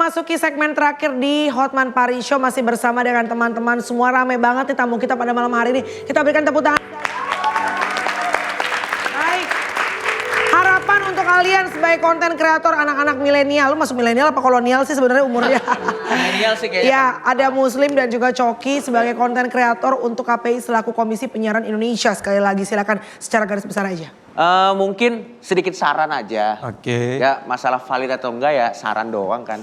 memasuki segmen terakhir di Hotman Paris Show, masih bersama dengan teman-teman semua. Ramai banget nih tamu kita pada malam hari ini. Kita berikan tepuk tangan. Baik, harapan untuk kalian sebagai konten kreator anak-anak milenial. Lu masuk milenial apa kolonial sih sebenarnya umurnya? Milenial sih kayaknya. Ya, ada Muslim dan juga Coki sebagai konten kreator untuk KPI selaku Komisi Penyiaran Indonesia. Sekali lagi silakan secara garis besar aja. Mungkin sedikit saran aja. Oke. Ya masalah valid atau enggak ya saran doang kan.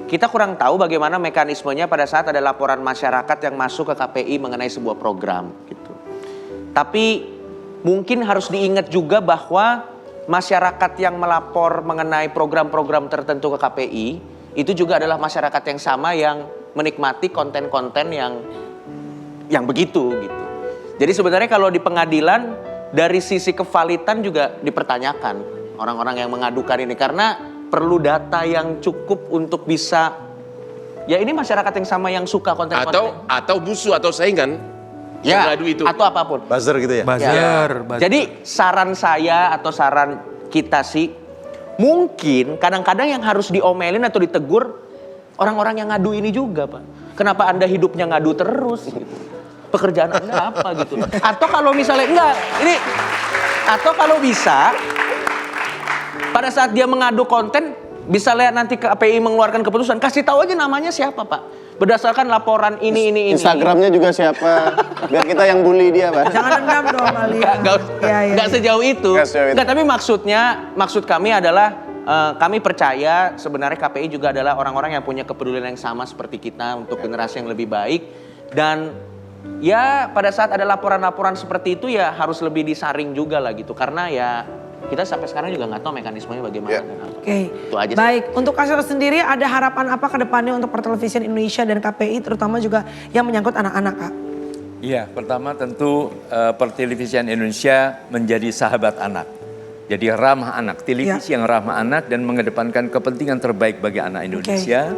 Kita kurang tahu bagaimana mekanismenya pada saat ada laporan masyarakat yang masuk ke KPI mengenai sebuah program gitu. Tapi mungkin harus diingat juga bahwa masyarakat yang melapor mengenai program-program tertentu ke KPI itu juga adalah masyarakat yang sama yang menikmati konten-konten yang begitu gitu. Jadi sebenarnya kalau di pengadilan dari sisi kevalitan juga dipertanyakan orang-orang yang mengadukan ini karena perlu data yang cukup untuk bisa ya ini masyarakat yang sama yang suka konten-konten atau musuh atau saingan ya, yang ngadu itu atau apapun. Buzzer gitu ya? Buzzer. Jadi saran saya atau saran kita sih mungkin kadang-kadang yang harus diomelin atau ditegur orang-orang yang ngadu ini juga Pak. Kenapa Anda hidupnya ngadu terus gitu? Pekerjaan Anda apa gitu. Atau kalau misalnya enggak, ini atau kalau bisa pada saat dia mengadu konten bisa lihat nanti KPI mengeluarkan keputusan, kasih tahu aja namanya siapa Pak. Berdasarkan laporan ini. Instagramnya juga siapa, biar kita yang bully dia Pak. Jangan dendam dong kalian. Enggak sejauh itu. Enggak, tapi maksud kami adalah kami percaya sebenarnya KPI juga adalah orang-orang yang punya kepedulian yang sama seperti kita untuk generasi yang lebih baik. Dan ya pada saat ada laporan-laporan seperti itu ya harus lebih disaring juga lah gitu. Karena ya kita sampai sekarang juga nggak tahu mekanismenya bagaimana. Oke, itu aja sih. Baik. Untuk Kasir sendiri ada harapan apa ke depannya untuk Pertelevisian Indonesia dan KPI terutama juga yang menyangkut anak-anak Kak? Iya, pertama tentu Pertelevisian Indonesia menjadi sahabat anak. Jadi ramah anak, televisi yang ramah anak dan mengedepankan kepentingan terbaik bagi anak Indonesia.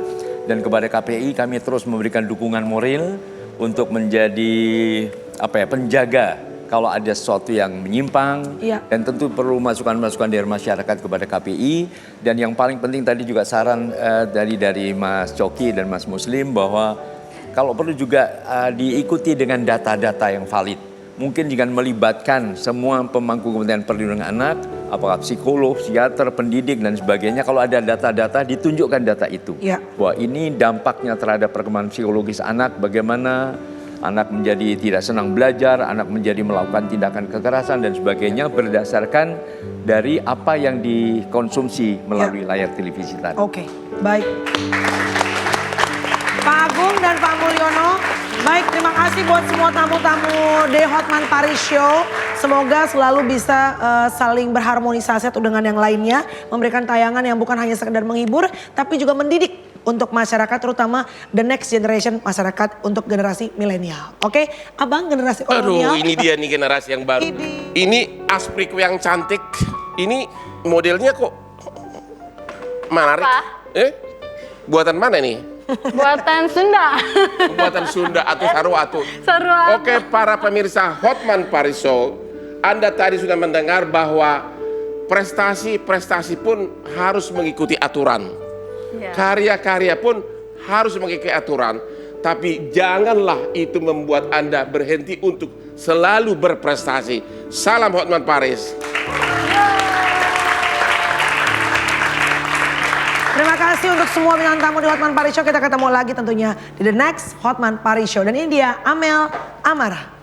Dan kepada KPI kami terus memberikan dukungan moral untuk menjadi penjaga kalau ada sesuatu yang menyimpang. Dan tentu perlu masukan-masukan dari masyarakat kepada KPI. Dan yang paling penting tadi juga saran dari Mas Coki dan Mas Muslim bahwa kalau perlu juga diikuti dengan data-data yang valid. Mungkin dengan melibatkan semua pemangku kepentingan perlindungan anak, apakah psikolog, psikiater, pendidik dan sebagainya. Kalau ada data-data ditunjukkan data itu. Bahwa ini dampaknya terhadap perkembangan psikologis anak, bagaimana anak menjadi tidak senang belajar, anak menjadi melakukan tindakan kekerasan dan sebagainya berdasarkan dari apa yang dikonsumsi melalui layar televisi tadi. Oke, baik. Pak Agung dan Pak Mulyono, baik terima kasih buat semua tamu-tamu The Hotman Paris Show. Semoga selalu bisa saling berharmonisasi satu dengan yang lainnya. Memberikan tayangan yang bukan hanya sekedar menghibur, tapi juga mendidik untuk masyarakat, terutama the next generation masyarakat untuk generasi milenial. Oke, Abang generasi kolonial. Aduh, ini dia nih generasi yang baru. Ini Aspriku yang cantik. Ini modelnya kok menarik. Buatan mana nih? Buatan Sunda. Buatan Sunda atau Saruatu. Oke, para pemirsa Hotman Paris Show, Anda tadi sudah mendengar bahwa prestasi-prestasi pun harus mengikuti aturan. Karya-karya pun harus mengikuti aturan. Tapi janganlah itu membuat Anda berhenti untuk selalu berprestasi. Salam Hotman Paris. Terima kasih untuk semua bintang tamu di Hotman Paris Show. Kita ketemu lagi tentunya di the next Hotman Paris Show. Dan ini dia Amel Amara.